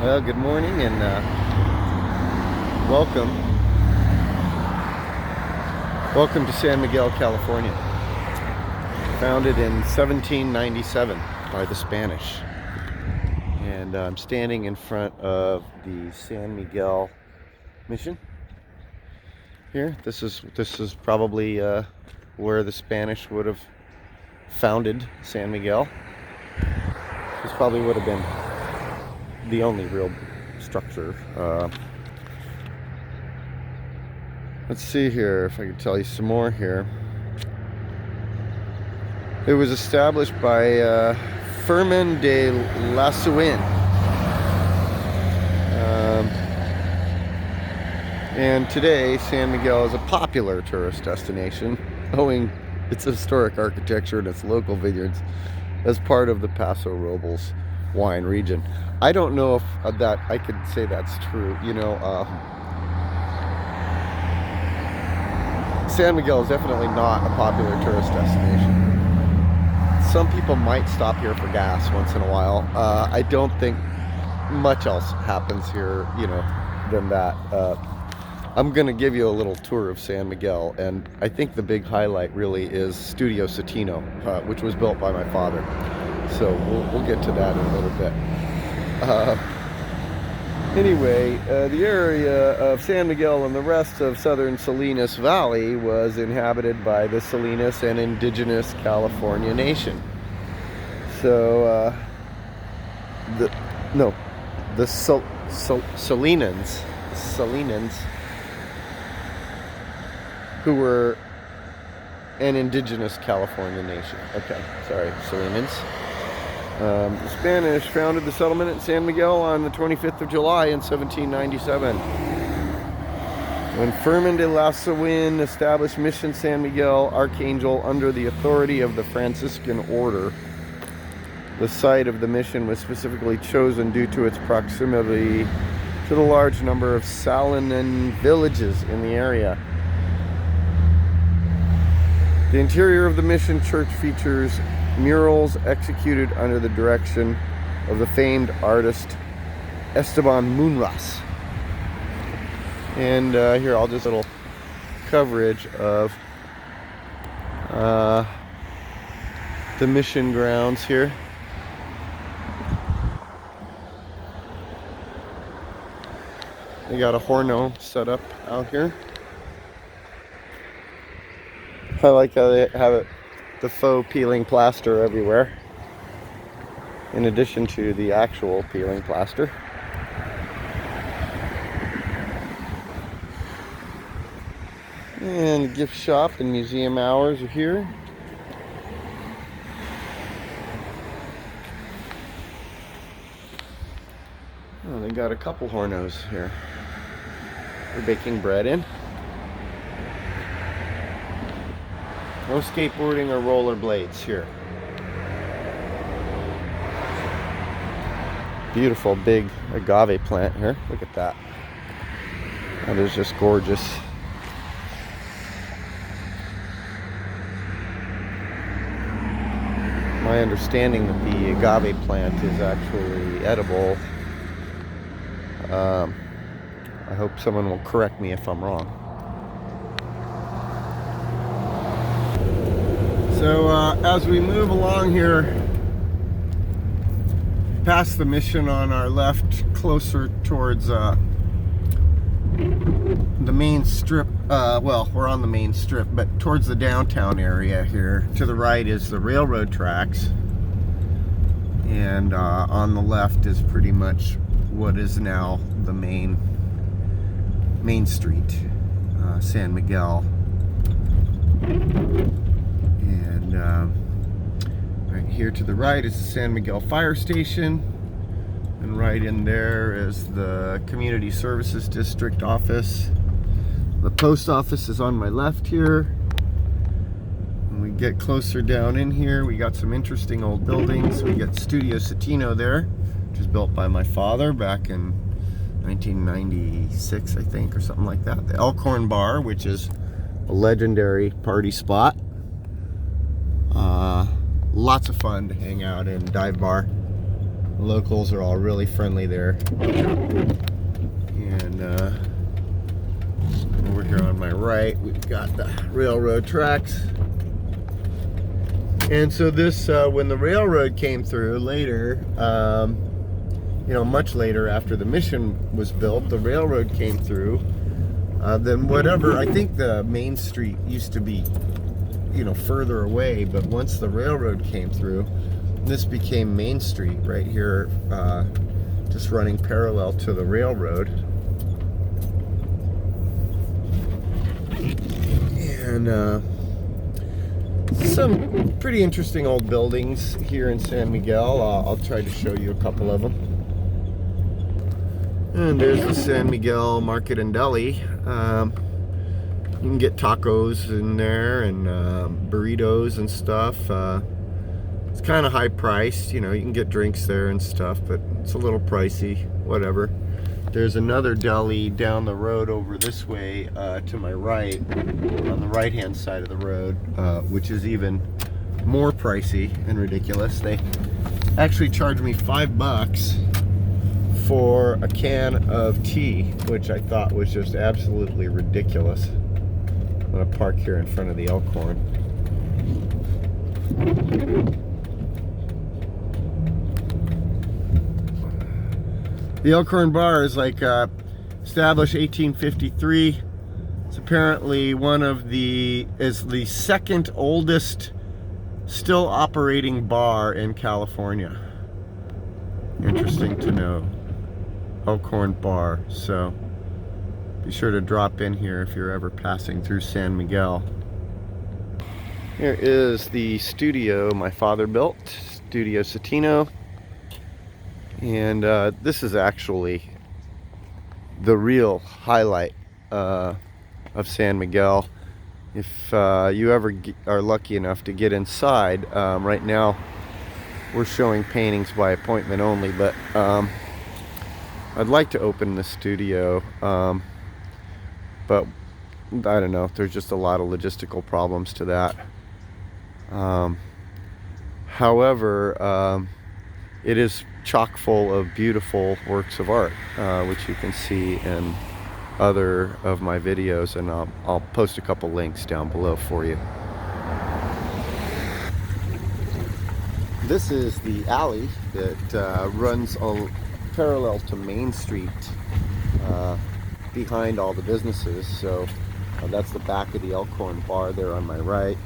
Well, good morning and welcome. Welcome to San Miguel, California. Founded in 1797 by the Spanish. And I'm standing in front of the San Miguel Mission here. This is probably where the Spanish would have founded San Miguel. This probably would have been the only real structure. Let's see here if I can tell you some more here. It was established by Fermin de Lassuin. And today San Miguel is a popular tourist destination owing its historic architecture and its local vineyards as part of the Paso Robles wine region. I don't know if that I could say that's true. You know, San Miguel is definitely not a popular tourist destination. Some people might stop here for gas once in a while. I don't think much else happens here, you know, than that. I'm gonna give you a little tour of San Miguel, and I think the big highlight really is Studio Cetino, which was built by my father. So we'll get to that in a little bit. Anyway, the area of San Miguel and the rest of southern Salinas Valley was inhabited by the Salinas and indigenous California nation. So, the Salinans, who were an indigenous California nation. Okay, sorry, Salinans. The Spanish founded the settlement at San Miguel on the 25th of July in 1797. When Fermin de Lassuin established Mission San Miguel, Arcángel, under the authority of the Franciscan order. The site of the mission was specifically chosen due to its proximity to the large number of Salinan villages in the area. The interior of the mission church features murals executed under the direction of the famed artist Esteban Munrus. And here, I'll just a little coverage of the mission grounds here. They got a horno set up out here. I like how they have it, the faux peeling plaster everywhere, in addition to the actual peeling plaster. And the gift shop and museum hours are here. Oh, they got a couple hornos here. They're baking bread in. No skateboarding or rollerblades here. Beautiful big agave plant here. Look at that. That is just gorgeous. My understanding that the agave plant is actually edible. I hope someone will correct me if I'm wrong. So as we move along here, past the mission on our left, closer towards the main strip, well, we're on the main strip, but towards the downtown area here. To the right is the railroad tracks, and on the left is pretty much what is now the main street, San Miguel. And right here to the right is the San Miguel Fire Station, and right in there is the Community Services District office. The post office is on my left here. When we get closer down in here, we got some interesting old buildings. We got Studio Cetino there, which was built by my father back in 1996, I think, or something like that. The Elkhorn Bar, which is a legendary party spot. Lots of fun to hang out in, dive bar. The locals are all really friendly there. And over here on my right, we've got the railroad tracks. And so this, when the railroad came through later, you know, much later after the mission was built, the railroad came through. Then whatever, I think the main street used to be, you know, further away, but once the railroad came through, this became Main Street right here, just running parallel to the railroad. And some pretty interesting old buildings here in San Miguel. I'll try to show you a couple of them. And there's the San Miguel Market and Deli. You can get tacos in there and burritos and stuff. It's kind of high priced, you know, you can get drinks there and stuff, but it's a little pricey, whatever. There's another deli down the road over this way to my right, on the right hand side of the road, which is even more pricey and ridiculous. They actually charged me $5 for a can of tea, which I thought was just absolutely ridiculous. I'm gonna park here in front of the Elkhorn. The Elkhorn Bar is like established 1853. It's apparently is the second oldest still operating bar in California. Interesting to know. Elkhorn Bar. So be sure to drop in here if you're ever passing through San Miguel. Here is the studio my father built, Studio Cetino. And this is actually the real highlight of San Miguel. If you ever are lucky enough to get inside, right now we're showing paintings by appointment only, but I'd like to open the studio, but I don't know, there's just a lot of logistical problems to that. However, it is chock full of beautiful works of art, which you can see in other of my videos, and I'll post a couple links down below for you. This is the alley that runs parallel to Main Street, behind all the businesses. So that's the back of the Elkhorn Bar there on my right,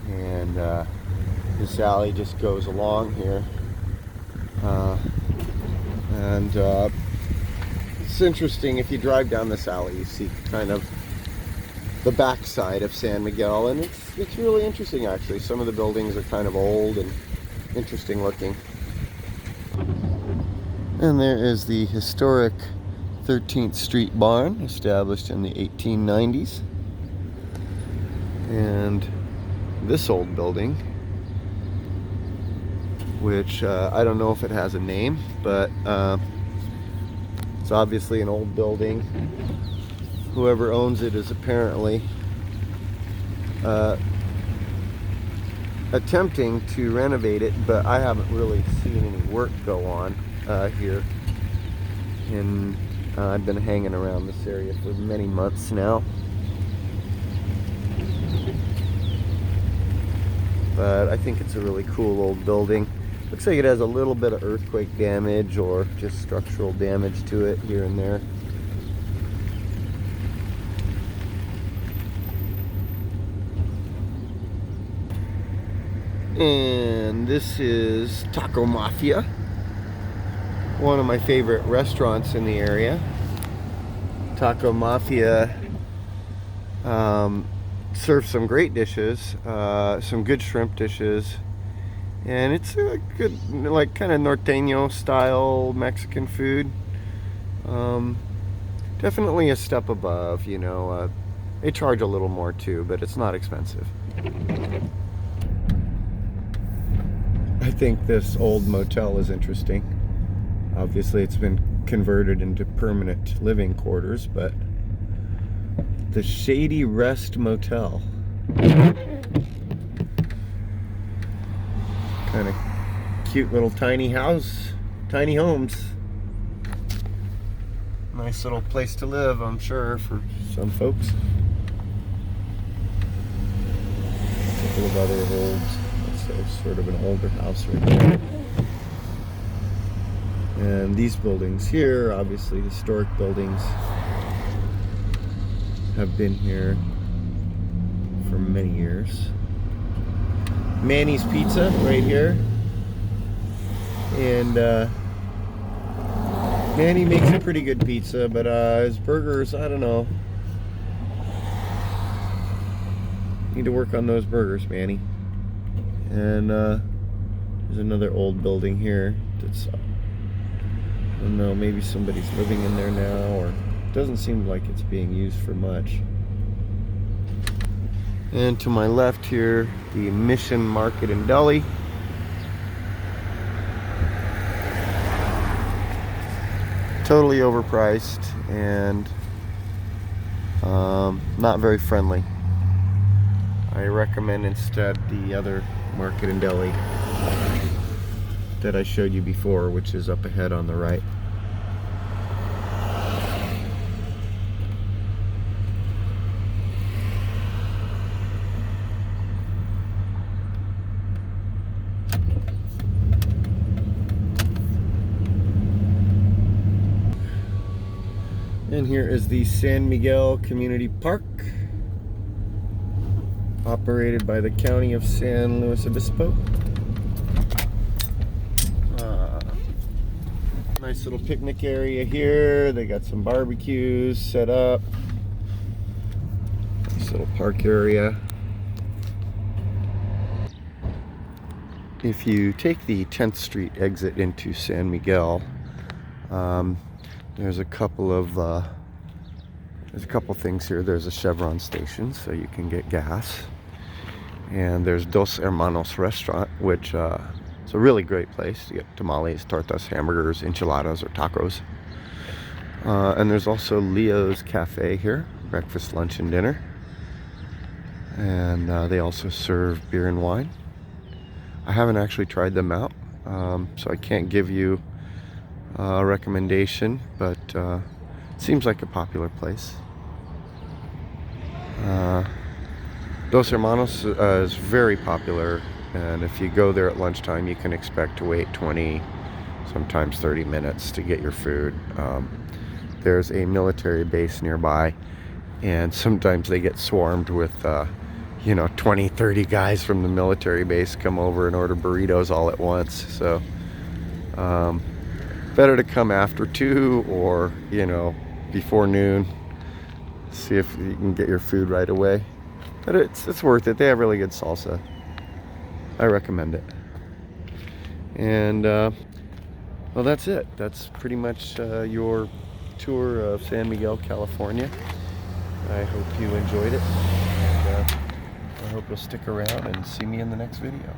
and this alley just goes along here. It's interesting, if you drive down this alley, you see kind of the backside of San Miguel, and it's really interesting actually. Some of the buildings are kind of old and interesting looking. And there is the historic 13th Street Barn, established in the 1890s. And this old building, which I don't know if it has a name, but it's obviously an old building. Whoever owns it is apparently attempting to renovate it, but I haven't really seen any work go on here. And I've been hanging around this area for many months now. But I think it's a really cool old building. Looks like it has a little bit of earthquake damage or just structural damage to it here and there. And this is Taco Mafia, one of my favorite restaurants in the area. Taco Mafia serves some great dishes, some good shrimp dishes. And it's a good, like, kind of norteño style Mexican food. Definitely a step above, you know. They charge a little more too, but it's not expensive. I think this old motel is interesting. Obviously it's been converted into permanent living quarters, but the Shady Rest Motel. Kind of cute little tiny house. tiny homes. Nice little place to live, I'm sure, for some folks. A couple of other homes. That's sort of an older house right there. And these buildings here, obviously historic buildings, have been here for many years. Manny's Pizza right here. And Manny makes a pretty good pizza, but his burgers, I don't know. Need to work on those burgers, Manny. And there's another old building here that's, I don't know, maybe somebody's living in there now, or it doesn't seem like it's being used for much. And to my left here, the Mission Market and Deli. Totally overpriced and not very friendly. I recommend instead the other Market and Deli that I showed you before, which is up ahead on the right. And here is the San Miguel Community Park, operated by the County of San Luis Obispo. Nice little picnic area here. They got some barbecues set up. Nice little park area. If you take the 10th Street exit into San Miguel, there's a couple things here. There's a Chevron station, so you can get gas. And there's Dos Hermanos restaurant, which is a really great place to get tamales, tortas, hamburgers, enchiladas, or tacos. And there's also Leo's Cafe here, breakfast, lunch, and dinner. And they also serve beer and wine. I haven't actually tried them out, so I can't give you a recommendation, but it seems like a popular place. Dos Hermanos is very popular, and if you go there at lunchtime, you can expect to wait 20, sometimes 30 minutes to get your food. There's a military base nearby, and sometimes they get swarmed with 20, 30 guys from the military base come over and order burritos all at once. So better to come after 2 or before noon, see if you can get your food right away. But it's worth it. They have really good salsa. I recommend it. And well, that's it. That's pretty much your tour of San Miguel, California. I hope you enjoyed it, and I hope you'll stick around and see me in the next video.